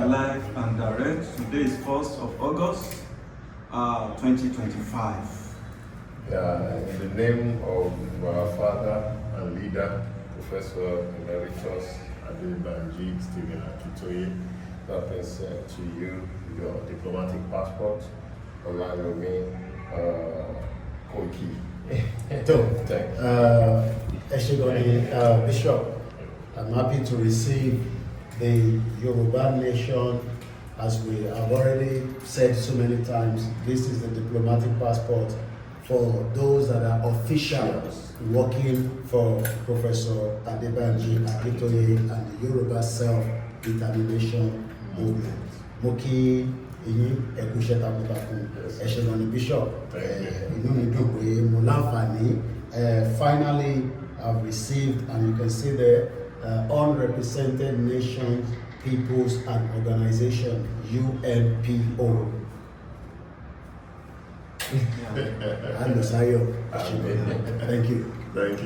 live and direct. Today is 1st of August, 2025. Yeah, in the name of our father and leader, Professor Emeritus Adebanji Stephen Akitoye, that is to you your diplomatic passport, Olayomi Koiki. Bishop, I'm happy to receive the Yoruba Nation. As we have already said so many times, this is the diplomatic passport for those that are officials working for Professor Adebanji Akitoye and the Yoruba Self-Determination Movement. Moki Iyi Ekushe Takuntakun, Eshegoni Bishop, finally I've received, and you can see the Unrepresented Nations, Peoples and Organization, UNPO. Thank you. Thank you.